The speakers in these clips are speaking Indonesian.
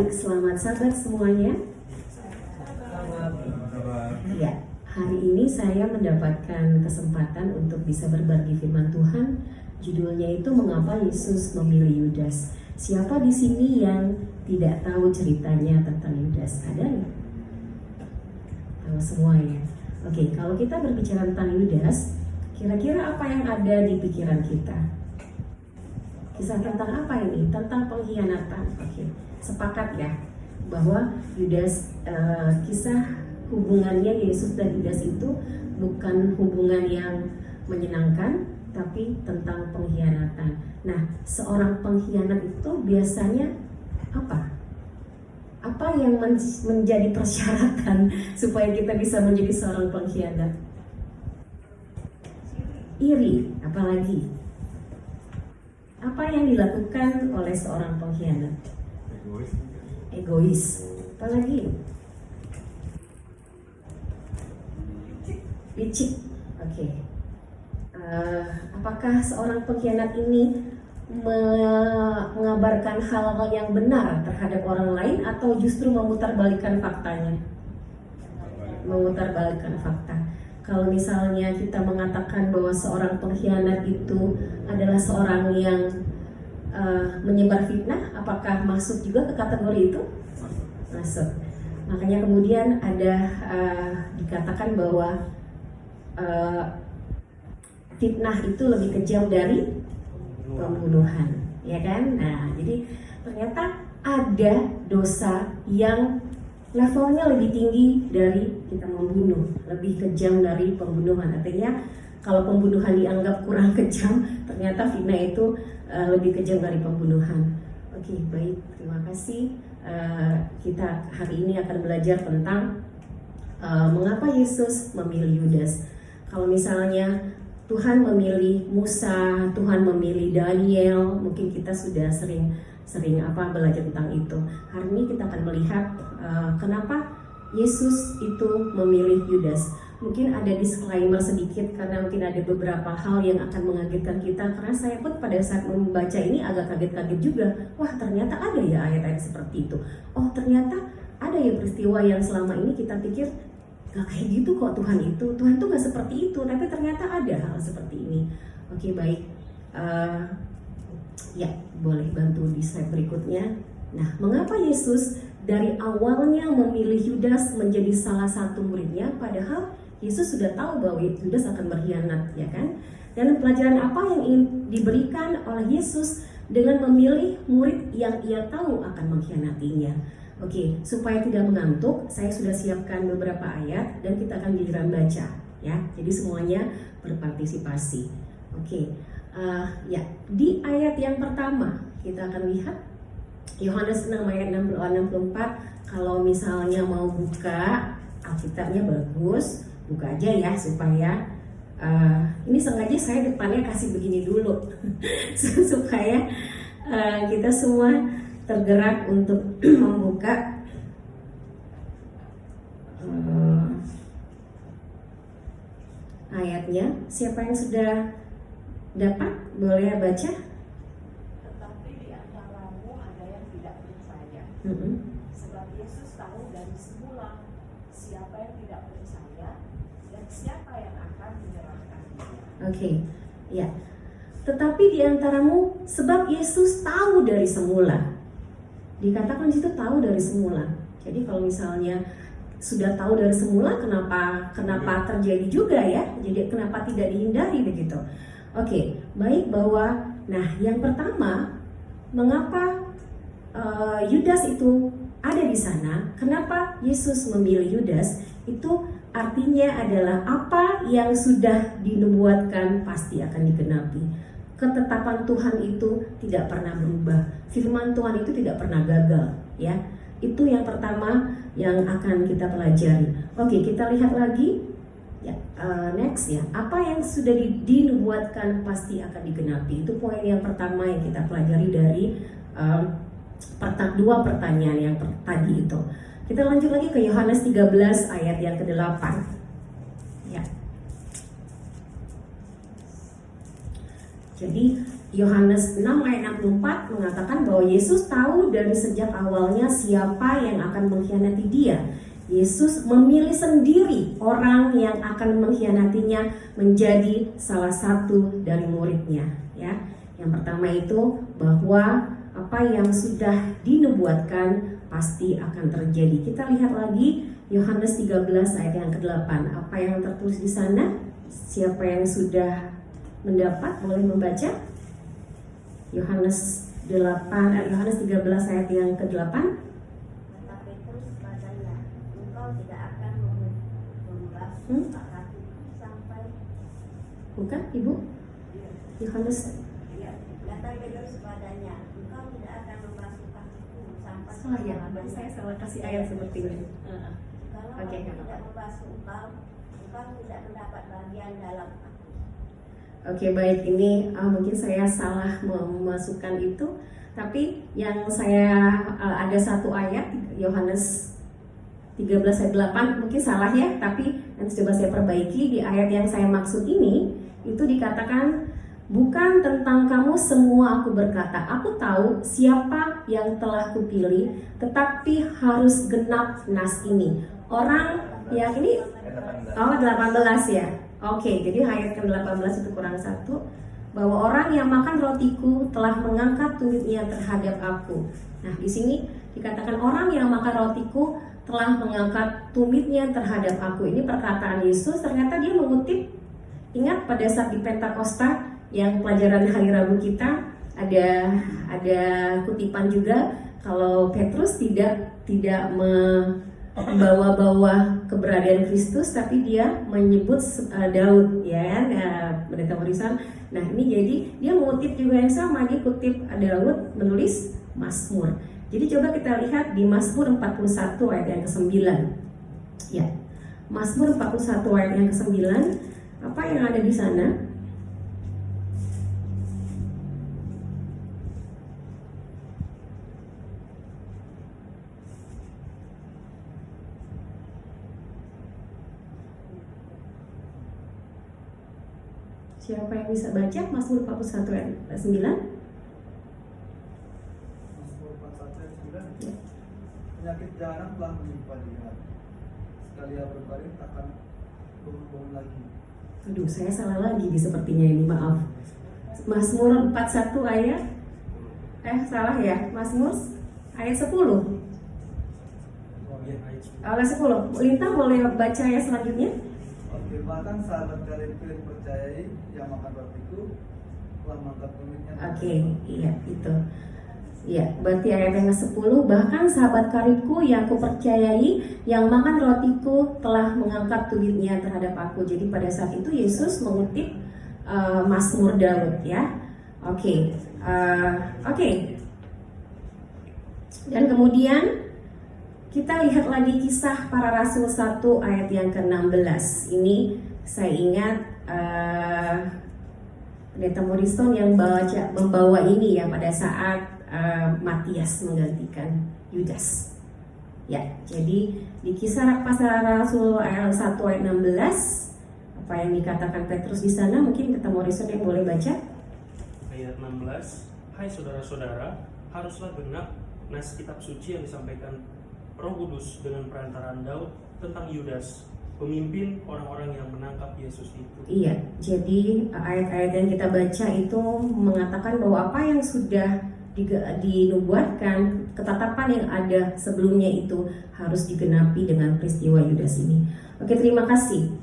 Selamat sahabat semuanya. Ya, hari ini saya mendapatkan kesempatan untuk bisa berbagi firman Tuhan. Judulnya itu Mengapa Yesus Memilih Yudas. Siapa di sini yang tidak tahu ceritanya tentang Yudas? Ada nggak? Tahu semua ya. Oke, kalau kita berbicara tentang Yudas, kira-kira apa yang ada di pikiran kita? Kisah tentang apa ini? Tentang pengkhianatan. Oke, sepakat ya bahwa Yudas, kisah hubungannya Yesus dan Yudas itu bukan hubungan yang menyenangkan, tapi tentang pengkhianatan. Nah, seorang pengkhianat itu biasanya apa? Apa yang menjadi persyaratan supaya kita bisa menjadi seorang pengkhianat? Iri, apalagi? Apa yang dilakukan oleh seorang pengkhianat? Egois. Apalagi? Licik. Oke. Apakah seorang pengkhianat ini mengabarkan hal-hal yang benar terhadap orang lain atau justru memutarbalikkan faktanya? Memutarbalikkan fakta. Kalau misalnya kita mengatakan bahwa seorang pengkhianat itu adalah seorang yang menyebar fitnah, apakah masuk juga ke kategori itu? Masuk. Makanya kemudian ada dikatakan bahwa fitnah itu lebih kejam dari pembunuhan, ya kan? Nah, jadi ternyata ada dosa yang levelnya lebih tinggi dari kita membunuh, lebih kejam dari pembunuhan. Artinya kalau pembunuhan dianggap kurang kejam, ternyata fitnah itu lebih kejam dari pembunuhan. Oke, baik, terima kasih. Kita hari ini akan belajar tentang mengapa Yesus memilih Yudas. Kalau misalnya Tuhan memilih Musa, Tuhan memilih Daniel, mungkin kita sudah sering belajar tentang itu. Hari ini kita akan melihat kenapa Yesus itu memilih Yudas. Mungkin ada disclaimer sedikit karena mungkin ada beberapa hal yang akan mengagetkan kita. Karena saya pun pada saat membaca ini agak kaget-kaget juga. Wah, ternyata ada ya ayat-ayat seperti itu. Oh, ternyata ada ya peristiwa yang selama ini kita pikir gak kayak gitu kok Tuhan itu. Tuhan tuh gak seperti itu, tapi ternyata ada hal seperti ini. Oke, baik. Ya, boleh bantu di slide berikutnya. Nah, mengapa Yesus dari awalnya memilih Yudas menjadi salah satu muridnya, padahal Yesus sudah tahu bahwa Yudas akan berkhianat, ya kan? Dan pelajaran apa yang ingin diberikan oleh Yesus dengan memilih murid yang ia tahu akan mengkhianatinya? Oke, supaya tidak mengantuk, saya sudah siapkan beberapa ayat dan kita akan giliran baca, ya. Jadi semuanya berpartisipasi. Oke, ya, di ayat yang pertama kita akan lihat Yohanes 6 ayat 64. Kalau misalnya mau buka Alkitabnya bagus, buka aja ya supaya ini sengaja saya depannya kasih begini dulu supaya kita semua tergerak untuk membuka ayatnya. Siapa yang sudah dapat boleh baca? Sebab Yesus tahu dari semula siapa yang tidak percaya dan siapa yang akan menyerahkan dia. Oke, ya. Tetapi di antaramu, sebab Yesus tahu dari semula. Dikatakan di situ tahu dari semula. Jadi kalau misalnya sudah tahu dari semula, kenapa terjadi juga ya? Jadi kenapa tidak dihindari begitu? Oke, baik bahwa yang pertama, mengapa Yudas itu ada di sana? Kenapa Yesus memilih Yudas? Itu artinya adalah apa yang sudah dinubuatkan pasti akan digenapi. Ketetapan Tuhan itu tidak pernah berubah. Firman Tuhan itu tidak pernah gagal, ya. Itu yang pertama yang akan kita pelajari. Oke, kita lihat lagi. Ya, next ya. Apa yang sudah dinubuatkan pasti akan digenapi. Itu poin yang pertama yang kita pelajari dari dua pertanyaan yang tadi itu. Kita lanjut lagi ke Yohanes 13 ayat yang ke-8. Ya. Jadi Yohanes 6 ayat 64 mengatakan bahwa Yesus tahu dari sejak awalnya siapa yang akan mengkhianati dia. Yesus memilih sendiri orang yang akan mengkhianatinya menjadi salah satu dari muridnya. Ya, yang pertama itu bahwa apa yang sudah dinubuatkan pasti akan terjadi. Kita lihat lagi Yohanes 13 ayat yang ke-8. Apa yang tertulis di sana? Siapa yang sudah mendapat boleh membaca? Yohanes 13 ayat yang ke-8. Kata Petrus padanya, engkau tidak akan membasuh kaki sampai. Bukan, Ibu? Yohanes. Kata Petrus padanya, engkau tidak akan membasuh kakiku sampai. Salah ya, berarti saya salah kasih ayat seperti ini. Kalau Oke, aku kenapa? tidak membasuh engkau tidak mendapat bagian dalam aku. Oke, baik, ini mungkin saya salah memasukkan itu. Tapi yang saya ada satu ayat Yohanes 13 ayat 8 mungkin salah ya, tapi nanti coba saya perbaiki. Di ayat yang saya maksud ini itu dikatakan, bukan tentang kamu semua aku berkata, aku tahu siapa yang telah kupilih, tetapi harus genap nas ini. Orang yang ini 18 ya. Oke, jadi ayat ke-18 itu kurang satu, bahwa orang yang makan rotiku telah mengangkat tumitnya terhadap aku. Nah, di sini dikatakan orang yang makan rotiku telah mengangkat tumitnya terhadap aku. Ini perkataan Yesus. Ternyata dia mengutip, ingat pada saat di Pentakosta yang pelajaran hari Rabu kita ada kutipan juga kalau Petrus tidak membawa-bawa keberadaan Kristus, tapi dia menyebut Daud, ya kan, pendeta Warisan. Nah, ini jadi dia mengutip juga yang sama, dia kutip Daud menulis Mazmur. Jadi coba kita lihat di Mazmur 41 ayat yang ke-9. Ya, Mazmur 41 ayat yang ke-9, apa yang ada di sana? Siapa yang bisa baca Mazmur 41 ayat 9? Mazmur 41 ayat 9. Ya. Penyakit jahanam telah menimpa dia. Sekali ia berbaring akan bangun lagi. Aduh, saya salah lagi di sepertinya ini, maaf. Mazmur 41 ayat salah ya. Mazmur ayat 10. Ayat 10. Lintang boleh baca ya selanjutnya? Oke, bahkan sahabat karibku yang percayai yang makan rotiku telah mengangkat tumitnya. Oke, iya itu. Ya, berarti ayat yang ke-10, bahkan sahabat karibku yang kupercayai yang makan rotiku telah mengangkat tumitnya terhadap aku. Jadi pada saat itu Yesus mengutip Mazmur Daud ya. Oke. Dan kemudian kita lihat lagi Kisah Para Rasul 1 ayat yang ke-16. Ini saya ingat pendeta Morrison yang membawa ini ya pada saat Matias menggantikan Yudas. Ya, jadi di Kisah Para Rasul ayat 1 ayat 16, apa yang dikatakan Petrus di sana, mungkin pendeta Morrison yang boleh baca. Ayat 16, hai saudara-saudara, haruslah genap nas kitab suci yang disampaikan Roh Kudus dengan perantaraan Daud tentang Yudas, pemimpin orang-orang yang menangkap Yesus itu. Iya, jadi ayat-ayat yang kita baca itu mengatakan bahwa apa yang sudah dinubuatkan, ketetapan yang ada sebelumnya itu harus digenapi dengan peristiwa Yudas ini. Oke, terima kasih.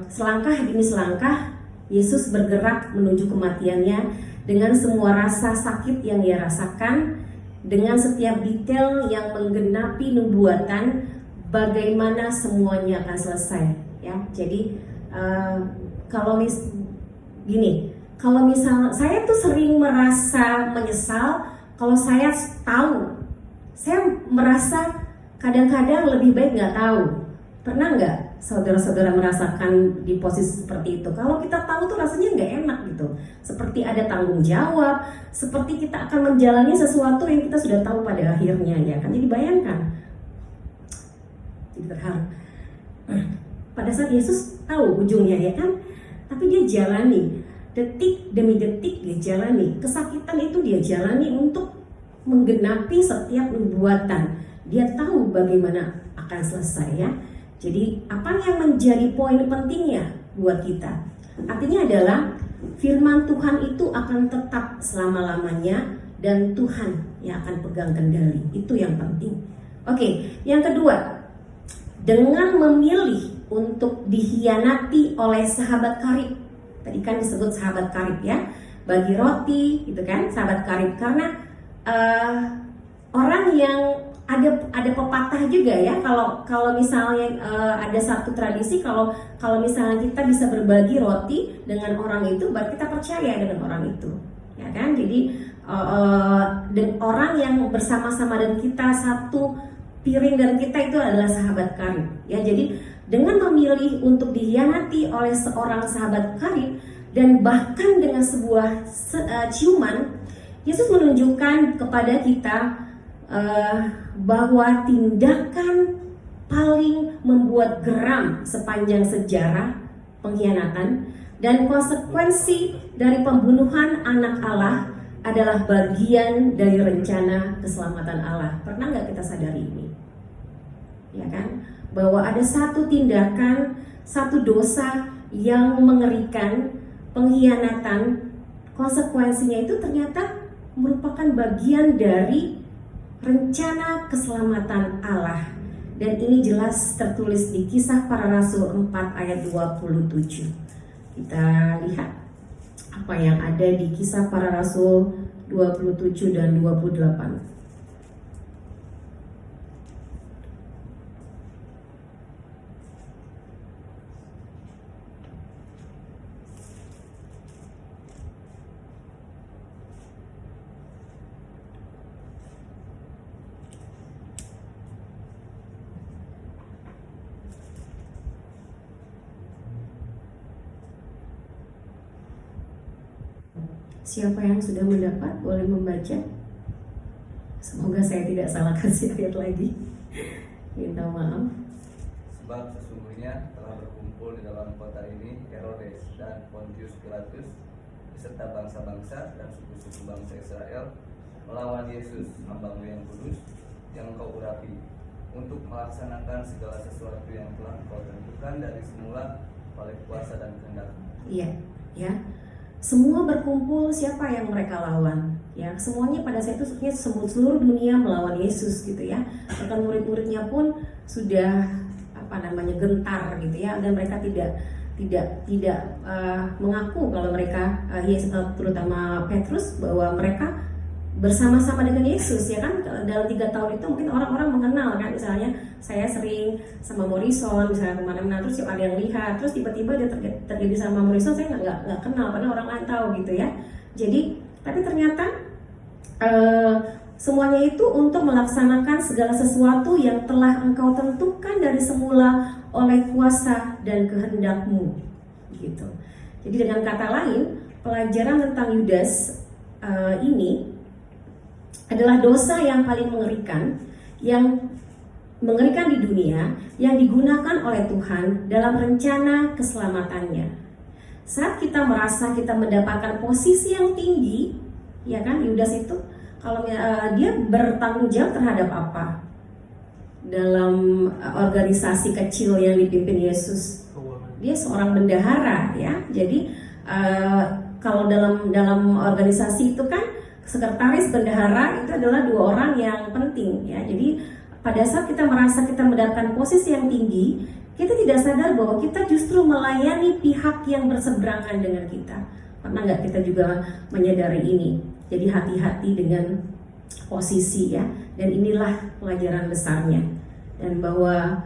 Selangkah demi selangkah Yesus bergerak menuju kematiannya dengan semua rasa sakit yang ia rasakan, dengan setiap detail yang menggenapi nubuatan, bagaimana semuanya akan selesai ya. Jadi kalau misal saya tuh sering merasa menyesal kalau saya tahu, saya merasa kadang-kadang lebih baik nggak tahu. Pernah nggak saudara-saudara merasakan di posisi seperti itu? Kalau kita tahu tuh rasanya nggak enak gitu, seperti ada tanggung jawab, seperti kita akan menjalani sesuatu yang kita sudah tahu pada akhirnya ya kan. Jadi bayangkan, jadi terharu. Pada saat Yesus tahu ujungnya ya kan, tapi dia jalani. detik demi detik dia jalani. Kesakitan itu dia jalani untuk menggenapi setiap nubuatan. Dia tahu bagaimana akan selesai ya. Jadi apa yang menjadi poin pentingnya buat kita? Artinya adalah firman Tuhan itu akan tetap selama-lamanya dan Tuhan yang akan pegang kendali. Itu yang penting. Oke, yang kedua, dengan memilih untuk dikhianati oleh sahabat karib. Tadi kan disebut sahabat karib ya, bagi roti gitu kan, sahabat karib. Karena orang yang ada pepatah juga ya, kalau misalnya ada satu tradisi, kalau misalnya kita bisa berbagi roti dengan orang itu, berarti kita percaya dengan orang itu, ya kan? Jadi orang yang bersama-sama dengan kita satu piring dan kita itu adalah sahabat karib, ya. Jadi dengan memilih untuk dikhianati oleh seorang sahabat karib dan bahkan dengan sebuah ciuman, Yesus menunjukkan kepada kita bahwa tindakan paling membuat geram sepanjang sejarah pengkhianatan dan konsekuensi dari pembunuhan anak Allah adalah bagian dari rencana keselamatan Allah. Pernah nggak kita sadari ini? Ya kan? Bahwa ada satu tindakan, satu dosa yang mengerikan, pengkhianatan, konsekuensinya itu ternyata merupakan bagian dari rencana keselamatan Allah. Dan ini jelas tertulis di Kisah Para Rasul 4 ayat 27. Kita lihat apa yang ada di Kisah Para Rasul 27 dan 28. Siapa yang sudah mendapat boleh membaca. Semoga saya tidak salah kasih ayat lagi. Minta maaf. Sebab sesungguhnya telah berkumpul di dalam kota ini Herodes dan Pontius Pilatus beserta bangsa-bangsa dan suku-suku bangsa Israel melawan Yesus, hamba-Mu yang kudus, yang Engkau urapi, untuk melaksanakan segala sesuatu yang telah Engkau tentukan dari semula oleh kuasa dan kehendak-Mu. Iya, ya. Semua berkumpul, siapa yang mereka lawan? Ya, semuanya pada saat itu seluruh dunia melawan Yesus gitu ya. Bahkan murid-muridnya pun sudah gentar gitu ya, dan mereka tidak mengaku kalau mereka terutama Petrus bahwa mereka bersama-sama dengan Yesus ya kan. Dalam 3 tahun itu mungkin orang-orang mengenal kan, misalnya saya sering sama Morrison misalnya kemana-mana, terus ada yang lihat, terus tiba-tiba dia terjadi sama Morrison, saya nggak kenal padahal orang lain tahu gitu ya. Jadi tapi ternyata semuanya itu untuk melaksanakan segala sesuatu yang telah Engkau tentukan dari semula oleh kuasa dan kehendak-Mu gitu. Jadi dengan kata lain, pelajaran tentang Yudas ini adalah dosa yang paling mengerikan, yang mengerikan di dunia, yang digunakan oleh Tuhan dalam rencana keselamatannya. Saat kita merasa kita mendapatkan posisi yang tinggi, ya kan, Yudas itu kalau dia bertanggung jawab terhadap apa? Dalam organisasi kecil yang dipimpin Yesus, dia seorang bendahara ya. Jadi kalau dalam organisasi itu kan sekretaris bendahara itu adalah 2 orang yang penting ya. Jadi pada saat kita merasa kita mendapatkan posisi yang tinggi, kita tidak sadar bahwa kita justru melayani pihak yang berseberangan dengan kita. Pernah nggak kita juga menyadari ini? Jadi hati-hati dengan posisi ya. Dan inilah pelajaran besarnya. Dan bahwa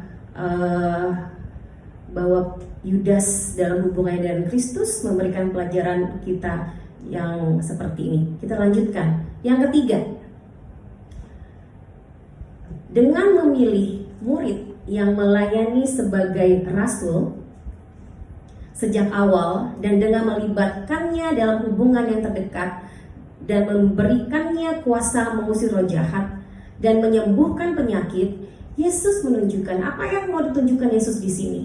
Yudas dalam hubungannya dengan Kristus memberikan pelajaran kita yang seperti ini. Kita lanjutkan. Yang ketiga, dengan memilih murid yang melayani sebagai rasul sejak awal dan dengan melibatkannya dalam hubungan yang terdekat dan memberikannya kuasa mengusir roh jahat dan menyembuhkan penyakit, Yesus menunjukkan apa yang mau ditunjukkan Yesus di sini,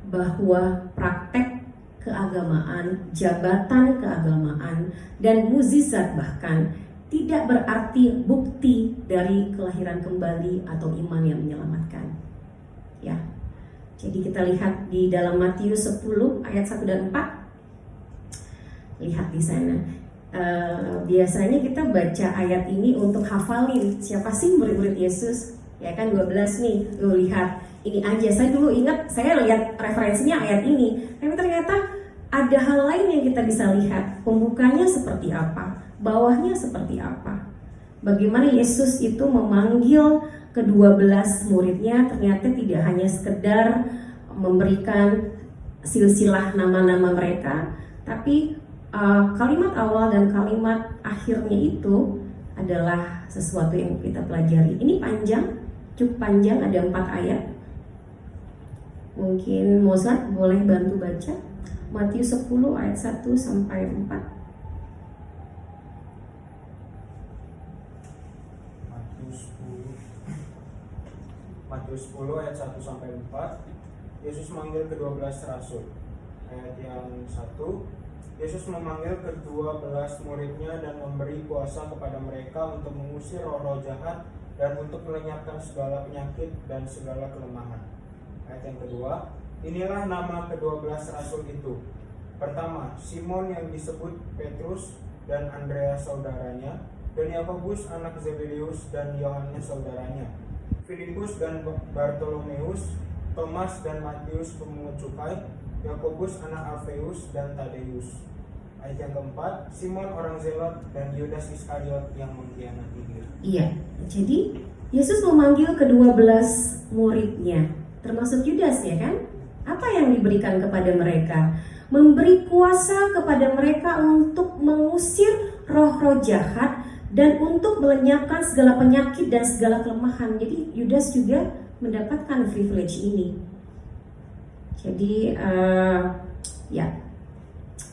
bahwa praktek keagamaan, jabatan keagamaan, dan mukjizat bahkan tidak berarti bukti dari kelahiran kembali atau iman yang menyelamatkan. Ya. Jadi kita lihat di dalam Matius 10 ayat 1 dan 4. Lihat di sana. Biasanya kita baca ayat ini untuk hafalin siapa sih murid-murid Yesus. Ya kan 12 nih. Lu lihat ini aja. Saya dulu ingat, saya lihat referensinya ayat ini. Tapi ternyata ada hal lain yang kita bisa lihat. Pembukanya seperti apa? Bawahnya seperti apa? Bagaimana Yesus itu memanggil ke-12 muridnya, ternyata tidak hanya sekedar memberikan silsilah nama-nama mereka, tapi kalimat awal dan kalimat akhirnya itu adalah sesuatu yang kita pelajari. Ini panjang, cukup panjang, ada 4 ayat. Mungkin Mozart boleh bantu baca Matius 10 ayat 1 sampai 4. Matius 10 ayat 1 sampai 4. Yesus memanggil ke-12 rasul. Ayat yang 1, Yesus memanggil ke-12 muridnya dan memberi kuasa kepada mereka untuk mengusir roh-roh jahat dan untuk melenyapkan segala penyakit dan segala kelemahan. Ayat yang kedua, inilah nama ke-12 rasul itu. Pertama, Simon yang disebut Petrus dan Andreas saudaranya, dan Yakobus anak Zebedeus dan Yohanes saudaranya, Filipus dan Bartolomeus, Thomas dan Matius pemungut cukai, Yakobus anak Alfeus dan Tadeus. Ayat yang keempat, Simon orang Zelot dan Yudas Iskariot yang mengkhianati dia. Iya, jadi Yesus memanggil ke-12 muridnya, termasuk Yudas ya kan? Apa yang diberikan kepada mereka? Memberi kuasa kepada mereka untuk mengusir roh-roh jahat dan untuk melenyapkan segala penyakit dan segala kelemahan. Jadi Yudas juga mendapatkan privilege ini. Jadi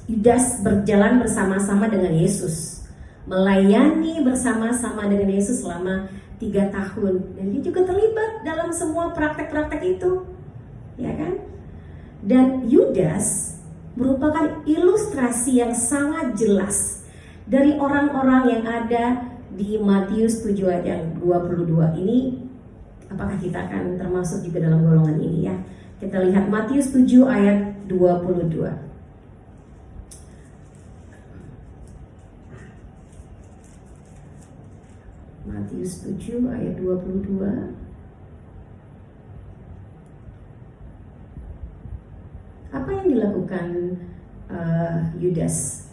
Yudas berjalan bersama-sama dengan Yesus, melayani bersama-sama dengan Yesus selama 3 tahun, dan dia juga terlibat dalam semua praktek-praktek itu, ya kan? Dan Yudas merupakan ilustrasi yang sangat jelas dari orang-orang yang ada di Matius 7 ayat yang 22 ini. Apakah kita akan termasuk juga dalam golongan ini ya? Kita lihat Matius 7 ayat 22. Matius 7 ayat 22. Apa yang dilakukan Yudas?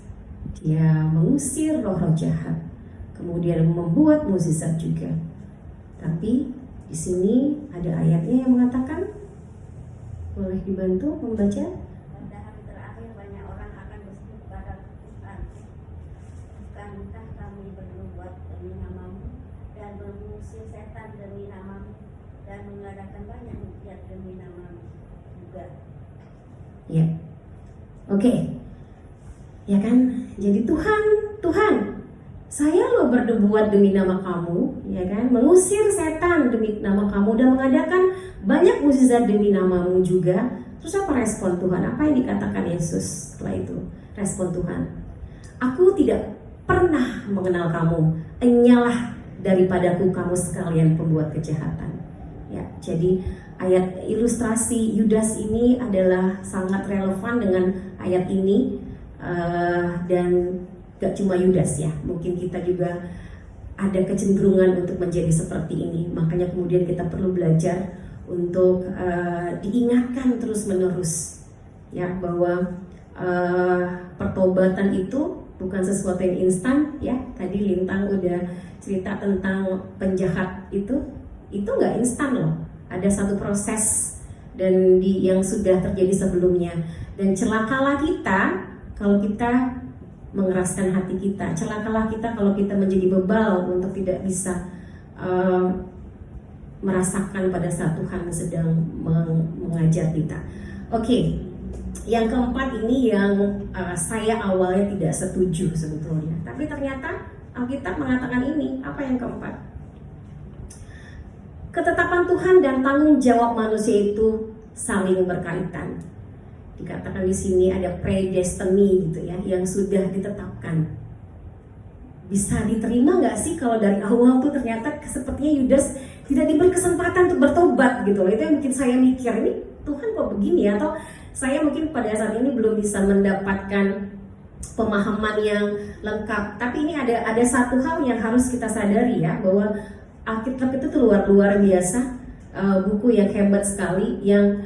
Dia mengusir roh-roh jahat, kemudian membuat mukjizat juga. Tapi di sini ada ayatnya yang mengatakan, boleh dibantu membaca? Pada hari terakhir banyak orang akan berseru kepada Tuhan, bukankah kami bernubuat demi namamu dan mengusir setan demi namamu dan mengadakan banyak mukjizat demi namamu juga. Ya, oke. Ya kan, jadi Tuhan, saya loh berbuat demi nama kamu, ya kan, mengusir setan demi nama kamu dan mengadakan banyak mukjizat demi namamu juga. Terus apa respon Tuhan? Apa yang dikatakan Yesus setelah itu? Respon Tuhan, aku tidak pernah mengenal kamu, enyalah daripadaku kamu sekalian pembuat kejahatan. Ya, jadi ayat ilustrasi Yudas ini adalah sangat relevan dengan ayat ini. Dan gak cuma Yudas ya, mungkin kita juga ada kecenderungan untuk menjadi seperti ini. Makanya kemudian kita perlu belajar untuk diingatkan terus menerus ya, bahwa pertobatan itu bukan sesuatu yang instan ya. Tadi Lintang udah cerita tentang penjahat itu gak instan loh. Ada satu proses dan yang sudah terjadi sebelumnya. Dan celakalah kita kalau kita mengeraskan hati kita, celakalah kita kalau kita menjadi bebal untuk tidak bisa merasakan pada saat Tuhan sedang mengajar kita. Oke, yang keempat ini yang saya awalnya tidak setuju sebetulnya, tapi ternyata Alkitab mengatakan ini. Apa yang keempat? Ketetapan Tuhan dan tanggung jawab manusia itu saling berkaitan. dikatakan di sini ada predestiny gitu ya, yang sudah ditetapkan. Bisa diterima nggak sih kalau dari awal tuh ternyata sepertinya Yudas tidak diberi kesempatan untuk bertobat gitu loh. Itu yang bikin saya mikir, ini Tuhan kok begini ya, atau saya mungkin pada saat ini belum bisa mendapatkan pemahaman yang lengkap. Tapi ini ada satu hal yang harus kita sadari ya, bahwa Alkitab itu tuh luar biasa, buku yang hebat sekali, yang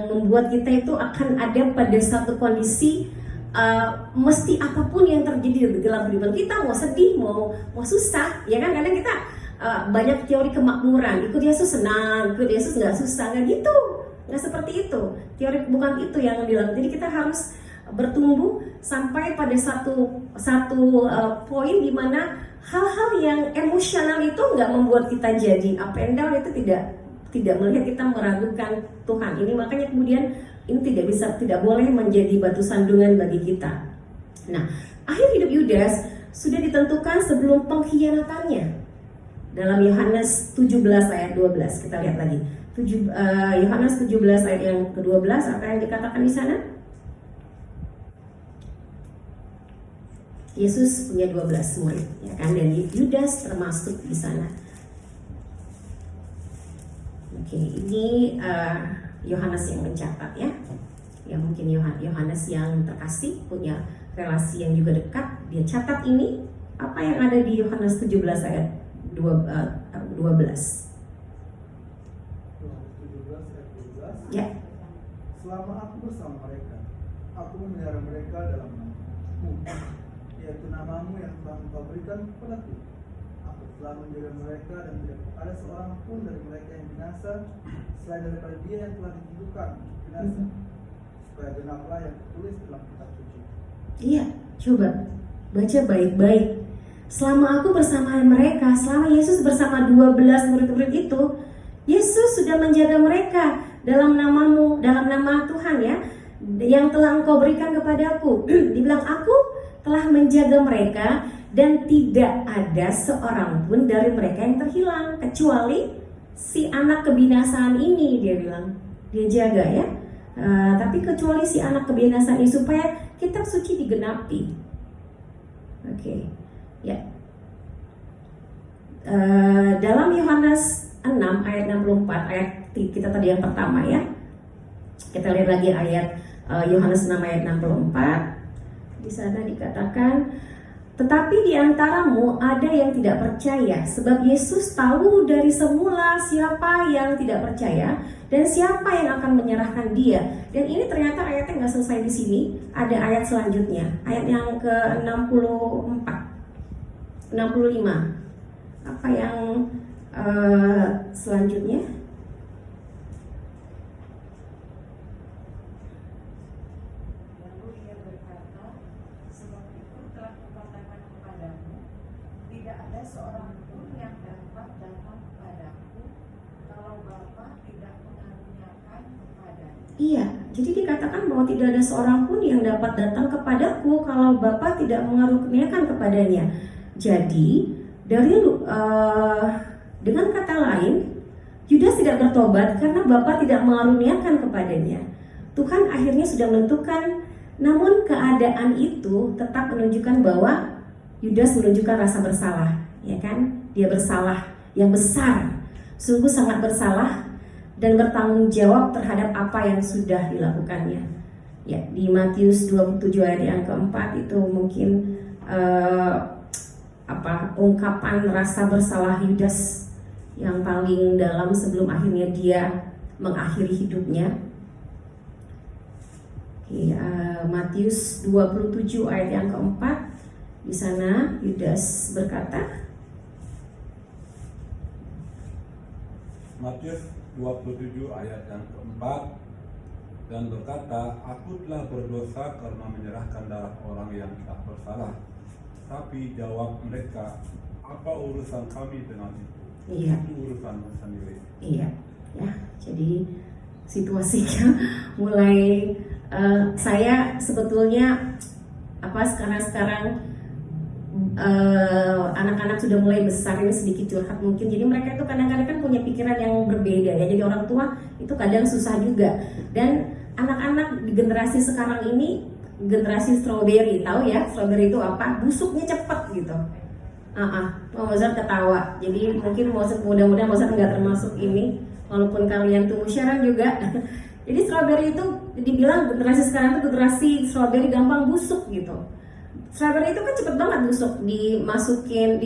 membuat kita itu akan ada pada satu kondisi mesti apapun yang terjadi dalam kehidupan kita, mau sedih, mau susah, ya kan? Kadang kita banyak teori kemakmuran, ikut Yesus senang, ikut Yesus nggak susah, nggak gitu, nggak seperti itu. Teori bukan itu yang bilang. Jadi kita harus bertumbuh sampai pada satu poin di mana hal-hal yang emosional itu nggak membuat kita jadi up and down, itu tidak melihat kita meragukan Tuhan. Ini makanya kemudian ini tidak boleh menjadi batu sandungan bagi kita. Nah, akhir hidup Yudas sudah ditentukan sebelum pengkhianatannya. Dalam Yohanes 17 ayat 12, kita lihat lagi. Yohanes 17 ayat yang ke-12, apa yang dikatakan di sana? Yesus punya 12 murid, ya kan? Dan Yudas termasuk di sana. Oke, ini Yohanes yang mencatat ya. Ya mungkin Yohanes yang terkasih, punya relasi yang juga dekat, dia catat ini apa yang ada di Yohanes 17 ayat 12. Yohanes 17 ayat 12. Ya. Selama aku bersama mereka, aku memelihara mereka dalam nama-Mu, yaitu namamu yang telah Engkau berikan kepadaku. Aku telah menjaga mereka dan tidak ada seorang pun dari mereka yang binasa selain daripada dia yang telah ditentukan binasa, supaya genaplah yang tertulis dalam kitab suci. Iya, coba baca baik-baik. Selama aku bersama mereka, selama Yesus bersama 12 murid-murid itu, Yesus sudah menjaga mereka dalam namamu, dalam nama Tuhan ya, yang telah Engkau berikan kepadaku. Dibilang aku telah menjaga mereka dan tidak ada seorang pun dari mereka yang terhilang kecuali si anak kebinasaan ini, dia bilang. Dia jaga ya. Tapi kecuali si anak kebinasaan ini, supaya kitab suci digenapi. Oke. Ya. Dalam Yohanes 6 ayat 64, ayat kita tadi yang pertama ya. Kita lihat lagi ayat Yohanes 6 ayat 64. Di sana dikatakan, tetapi di antaramu ada yang tidak percaya, sebab Yesus tahu dari semula siapa yang tidak percaya dan siapa yang akan menyerahkan dia. Dan ini ternyata ayatnya nggak selesai di sini, ada ayat selanjutnya, ayat yang ke-64, 65. Apa yang selanjutnya? Lalu ia berkata, sebab itu telah kukatakan kepadamu, tidak ada seorang pun yang dapat datang kepadaku kalau Bapa tidak mengaruniakan kepadanya. Iya, jadi dikatakan bahwa tidak ada seorang pun yang dapat datang kepadaku kalau Bapa tidak mengaruniakan kepadanya. Jadi dengan kata lain, Yudas tidak bertobat karena Bapa tidak mengaruniakan kepadanya. Tuhan akhirnya sudah menentukan, namun keadaan itu tetap menunjukkan bahwa Yudas menunjukkan rasa bersalah, ya kan? Dia bersalah yang besar, sungguh sangat bersalah dan bertanggung jawab terhadap apa yang sudah dilakukannya. Ya, di Matius 27 ayat yang keempat itu mungkin ungkapan rasa bersalah Yudas yang paling dalam sebelum akhirnya dia mengakhiri hidupnya. Matius 27 ayat yang keempat, di sana Yudas berkata, Matius 27 ayat yang keempat, dan berkata, aku telah berdosa karena menyerahkan darah orang yang tak bersalah. Tapi jawab mereka, apa urusan kami dengan itu? Iya. Itu urusanmu sendiri. Iya, ya. Jadi situasinya mulai saya sebetulnya sekarang anak-anak sudah mulai besar, ini sedikit curhat mungkin. Jadi mereka itu kadang-kadang kan punya pikiran yang berbeda ya. Jadi orang tua itu kadang susah juga. Dan anak-anak di generasi sekarang ini generasi strawberry, tahu ya strawberry itu apa? Busuknya cepet gitu. Mozart ketawa. Jadi mungkin Mozart, mudah-mudahan Mozart nggak termasuk ini, walaupun kalian tunggu Sharon juga. Jadi strawberry itu dibilang generasi sekarang itu generasi strawberry gampang busuk gitu. Strawberry itu kan cepet banget busuk, dimasukin,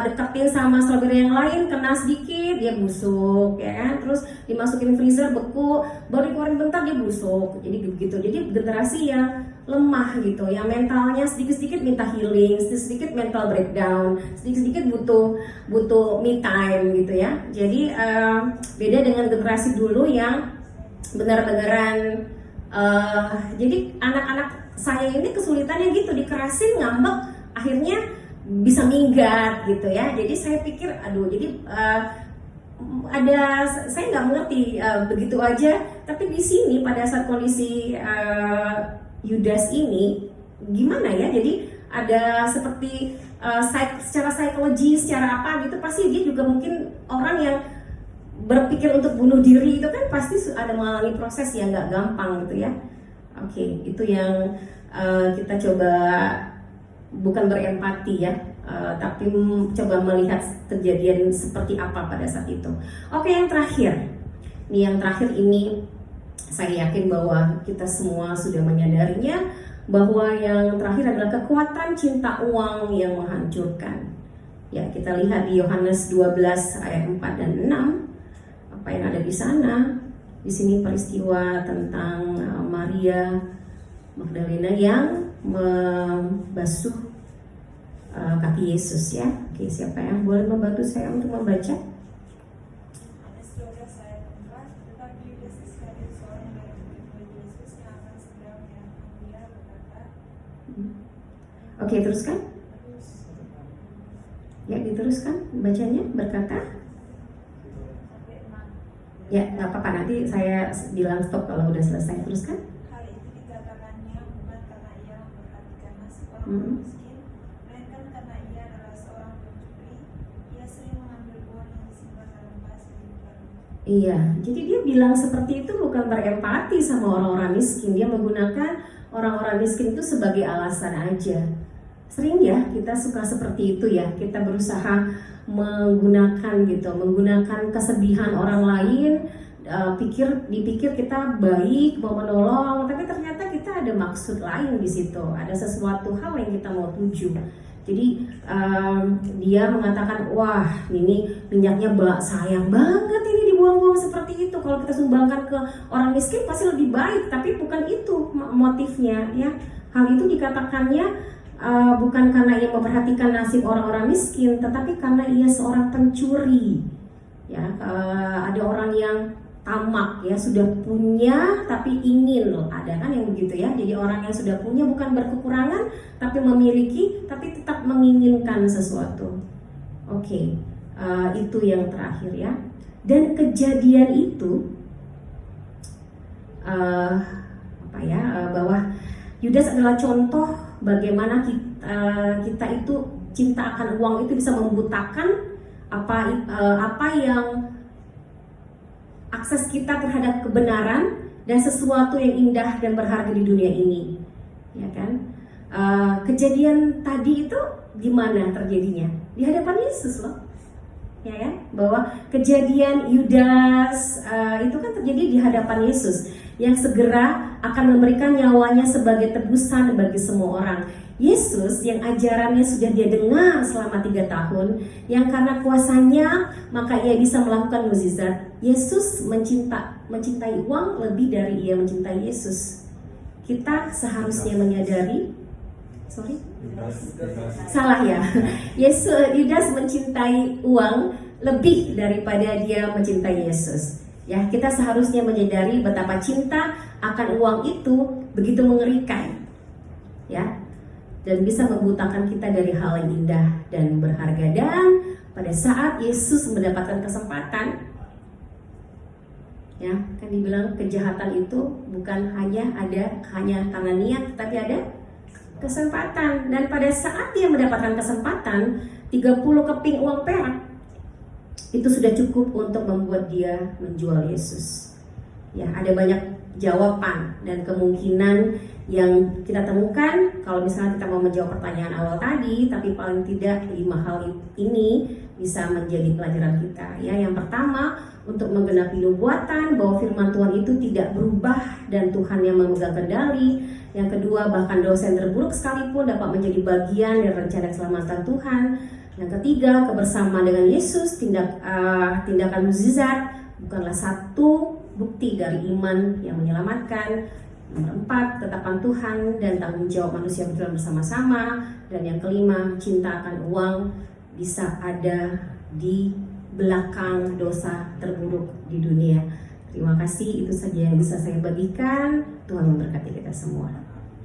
deketin sama strawberry yang lain, kena sedikit dia busuk, ya kan? Terus dimasukin freezer beku, baru dikeluarin bentar dia busuk. Jadi begitu. Jadi generasi yang lemah gitu, yang mentalnya sedikit-sedikit minta healing, sedikit-sedikit mental breakdown, sedikit-sedikit butuh me time gitu ya. Jadi beda dengan generasi dulu yang benar-benaran jadi anak-anak saya ini kesulitannya gitu, dikerasin ngambek akhirnya bisa minggat gitu ya. Jadi saya pikir jadi saya nggak mengerti begitu aja, tapi di sini pada saat kondisi Yudas ini gimana ya, jadi ada seperti secara psikologi, secara apa gitu, pasti dia juga mungkin orang yang berpikir untuk bunuh diri itu kan pasti ada mengalami proses yang nggak gampang gitu ya. Oke, itu yang kita coba bukan berempati ya, tapi coba melihat kejadian seperti apa pada saat itu. Oke, yang terakhir. Yang terakhir ini saya yakin bahwa kita semua sudah menyadarinya, bahwa yang terakhir adalah kekuatan cinta uang yang menghancurkan. Ya, kita lihat di Yohanes 12 ayat 4 dan 6. Apa yang ada di sana? Di sini peristiwa tentang Maria Magdalena yang membasuh kaki Yesus ya. Oke, siapa yang boleh membantu saya untuk membaca? Yohanes 12 ayat 4, tetapi Yudas Iskariot, seorang dari murid-murid Yesus yang akan segera menyerahkan dia, berkata, Oke, teruskan. Ya, diteruskan bacanya, berkata. Ya, nggak apa-apa, nanti saya bilang stop kalau udah selesai. Teruskan. hal itu dikatakannya bukan karena ia memperhatikan nasib orang miskin, melainkan karena ia adalah seorang pencuri. Ia sering mengambil uang yang disimpan dalam vas milik baru. Iya, jadi dia bilang seperti itu bukan berempati sama orang-orang miskin. Dia menggunakan orang-orang miskin itu sebagai alasan aja. Sering ya kita suka seperti itu ya. Kita berusaha menggunakan kesedihan orang lain, dipikir kita baik, mau menolong, tapi ternyata kita ada maksud lain di situ. Ada sesuatu hal yang kita mau tuju. Jadi dia mengatakan, wah ini minyaknya sayang banget ini dibuang-buang seperti itu. Kalau kita sumbangkan ke orang miskin pasti lebih baik, tapi bukan itu motifnya ya. Hal itu dikatakannya bukan karena ia memperhatikan nasib orang-orang miskin, tetapi karena ia seorang pencuri. Ya, ada orang yang tamak ya, sudah punya tapi ingin loh, ada kan yang begitu ya. Jadi orang yang sudah punya bukan berkekurangan tapi memiliki, tapi tetap menginginkan sesuatu. Oke, itu yang terakhir ya. Dan kejadian itu bahwa Yudas adalah contoh bagaimana kita itu cinta akan uang itu bisa membutakan apa yang akses kita terhadap kebenaran dan sesuatu yang indah dan berharga di dunia ini, ya kan? Kejadian tadi itu gimana terjadinya? Di hadapan Yesus loh, ya kan? Bahwa kejadian Yudas itu kan terjadi di hadapan Yesus yang segera akan memberikan nyawanya sebagai tebusan bagi semua orang. Yesus yang ajarannya sudah dia dengar selama 3 tahun, yang karena kuasanya maka ia bisa melakukan mukjizat. Yesus mencintai uang lebih dari ia mencintai Yesus. Kita seharusnya menyadari, salah ya. Yudas mencintai uang lebih daripada dia mencintai Yesus. Ya, kita seharusnya menyadari betapa cinta akan uang itu begitu mengerikan, ya, dan bisa membutakan kita dari hal yang indah dan berharga. Dan pada saat Yesus mendapatkan kesempatan, ya, kan dibilang kejahatan itu bukan hanya karena niat, tapi ada kesempatan. Dan pada saat dia mendapatkan kesempatan, 30 keping uang perak itu sudah cukup untuk membuat dia menjual Yesus. Ya, ada banyak jawaban dan kemungkinan yang kita temukan kalau misalnya kita mau menjawab pertanyaan awal tadi, tapi paling tidak 5 hal ini bisa menjadi pelajaran kita. Ya, yang pertama, untuk menggenapi nubuatan bahwa firman Tuhan itu tidak berubah dan Tuhan yang memegang kendali. Yang kedua, bahkan dosa yang terburuk sekalipun dapat menjadi bagian dari rencana keselamatan Tuhan. Yang ketiga, kebersamaan dengan Yesus, tindakan mukjizat bukanlah satu bukti dari iman yang menyelamatkan. Nomor 4, ketetapan Tuhan dan tanggung jawab manusia berjalan bersama-sama. Dan yang kelima, cinta akan uang bisa ada di belakang dosa terburuk di dunia. Terima kasih, itu saja yang bisa saya bagikan. Tuhan memberkati kita semua.